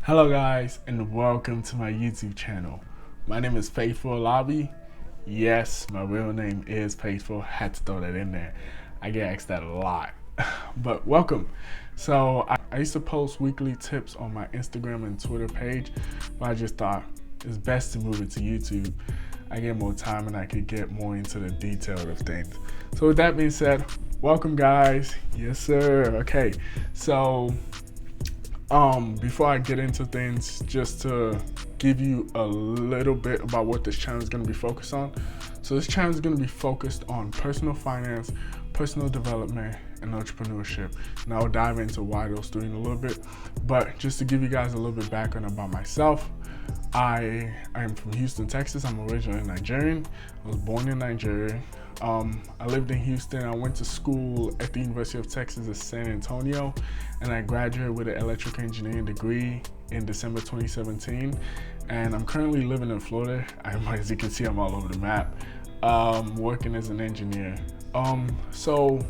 Hello guys, and welcome to my YouTube channel. My name is Faithful Alabi. Yes, my real name is Faithful. Had to throw that in there. I get asked that a lot. But welcome. So I used to post weekly tips on my Instagram and Twitter page, but I just thought it's best to move it to YouTube. I get more time and I could get more into the detail of things. So with that being said, welcome guys. Yes sir. Okay, so before I get into things, just to give you a little bit about what this channel is going to be focused on. So this channel is going to be focused on personal finance, personal development, and entrepreneurship. And I'll dive into why those three in a little bit. But just to give you guys a little bit background about myself, I am from Houston, Texas. I'm originally Nigerian. I was born in Nigeria. I lived in Houston. I went to school at the University of Texas at San Antonio, and I graduated with an electrical engineering degree in December 2017. And I'm currently living in Florida. As you can see, I'm all over the map, working as an engineer. So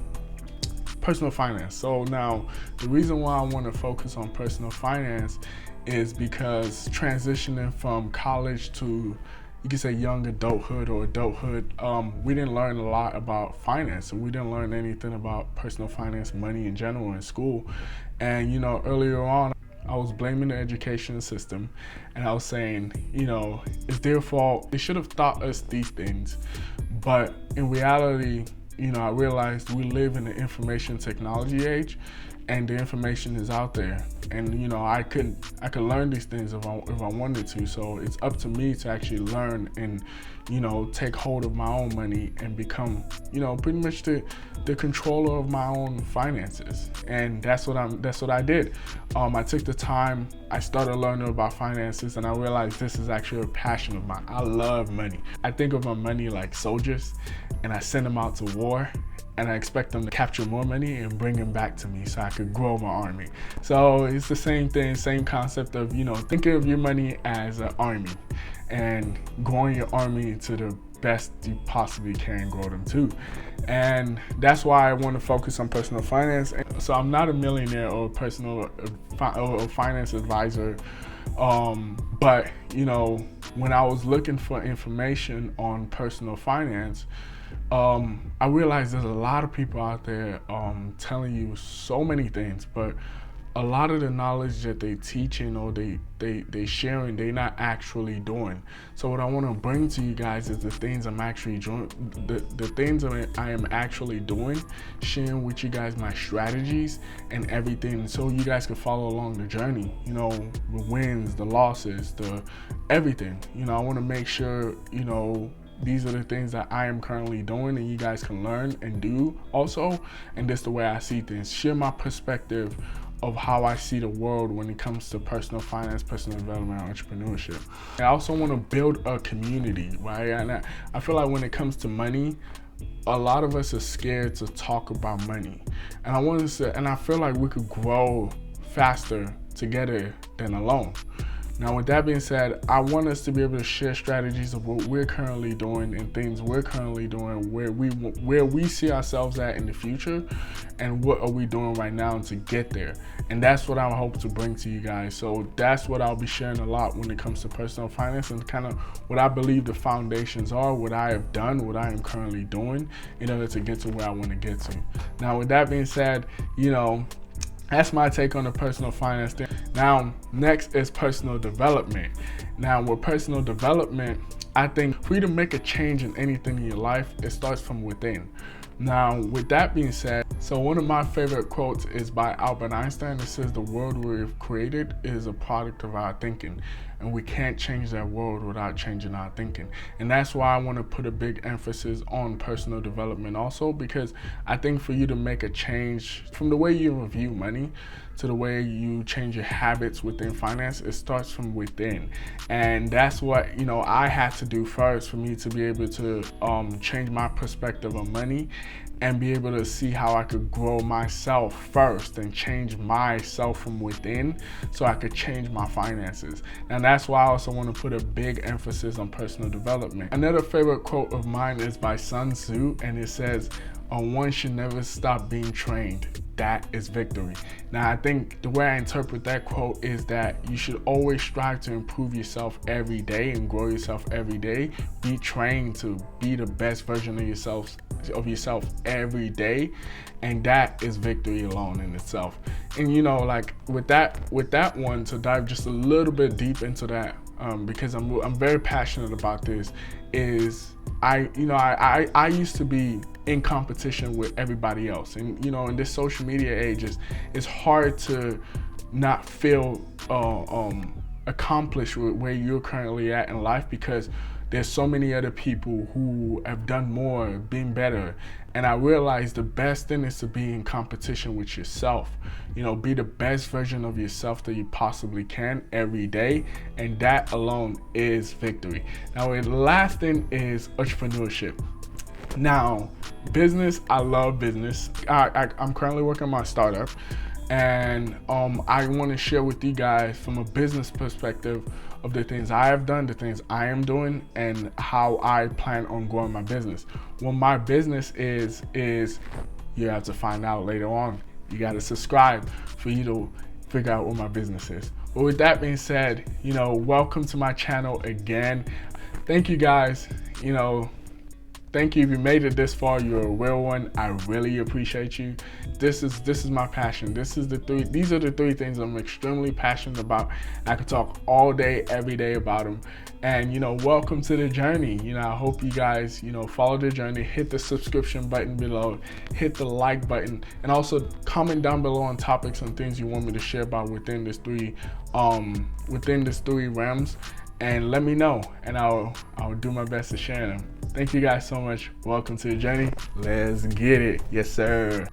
personal finance. So now the reason why I want to focus on personal finance is because transitioning from college to, you could say, young adulthood or adulthood, we didn't learn a lot about finance, and we didn't learn anything about personal finance, money in general in school. And you know, earlier on, I was blaming the education system, and I was saying, you know, it's their fault. They should have taught us these things. But in reality, you know, I realized we live in the information technology age, and the information is out there, and you know, I could learn these things if I wanted to. So it's up to me to actually learn and, you know, take hold of my own money and become, you know, pretty much the controller of my own finances. And that's what I did. I took the time. I started learning about finances, and I realized this is actually a passion of mine. I love money. I think of my money like soldiers, and I send them out to war, and I expect them to capture more money and bring them back to me so I could grow my army. So it's the same thing, same concept of, you know, thinking of your money as an army and growing your army to the best you possibly can grow them to. And that's why I want to focus on personal finance. So I'm not a millionaire or personal or finance advisor, but you know, when I was looking for information on personal finance, I realized there's a lot of people out there telling you so many things, but a lot of the knowledge that they teaching or they sharing, they're not actually doing. So what I want to bring to you guys is the things I'm actually doing, the things I am actually doing, sharing with you guys my strategies and everything, so you guys can follow along the journey. You know, the wins, the losses, the everything. You know, I want to make sure, you know, these are the things that I am currently doing, and you guys can learn and do also. And this is the way I see things. Share my perspective of how I see the world when it comes to personal finance, personal development, and entrepreneurship. I also want to build a community, right? And I feel like when it comes to money, a lot of us are scared to talk about money. And I feel like we could grow faster together than alone. Now, with that being said, I want us to be able to share strategies of what we're currently doing and things we're currently doing, where we see ourselves at in the future, and what are we doing right now to get there. And that's what I hope to bring to you guys. So that's what I'll be sharing a lot when it comes to personal finance, and kind of what I believe the foundations are, what I have done, what I am currently doing in order to get to where I want to get to. Now, with that being said, you know, that's my take on the personal finance thing. Now, next is personal development. Now, with personal development, I think for you to make a change in anything in your life, it starts from within. Now, with that being said, so one of my favorite quotes is by Albert Einstein. It says, "The world we've created is a product of our thinking, and we can't change that world without changing our thinking." And that's why I want to put a big emphasis on personal development also, because I think for you to make a change from the way you view money to the way you change your habits within finance, it starts from within. And that's what, you know, I had to do first for me to be able to change my perspective on money and be able to see how I could grow myself first and change myself from within so I could change my finances. And that's why I also want to put a big emphasis on personal development. Another favorite quote of mine is by Sun Tzu, and it says, one should never stop being trained. That is victory. Now, I think the way I interpret that quote is that you should always strive to improve yourself every day and grow yourself every day. Be trained to be the best version of yourself every day, and that is victory alone in itself. And you know, like with that one, to dive just a little bit deep into that, because I'm very passionate about this, is I used to be in competition with everybody else, and you know, in this social media age, it's hard to not feel accomplished with where you're currently at in life, because there's so many other people who have done more, been better. And I realized the best thing is to be in competition with yourself. You know, be the best version of yourself that you possibly can every day. And that alone is victory. Now, the last thing is entrepreneurship. Now, business, I love business. I'm currently working on my startup. And I want to share with you guys from a business perspective of the things I have done, the things I am doing, and how I plan on growing my business. What my business is you have to find out later on. You got to subscribe for you to figure out what my business is. But with that being said, you know, welcome to my channel again. Thank you guys. You know, thank you if you made it this far. You're a real one. I really appreciate you. This is my passion. These are the three things I'm extremely passionate about. I could talk all day, every day about them. And you know, welcome to the journey. You know, I hope you guys, you know, follow the journey. Hit the subscription button below. Hit the like button, and also comment down below on topics and things you want me to share about within this three realms. And let me know, and I'll do my best to share them. Thank you guys so much. Welcome to the journey. Let's get it. Yes, sir.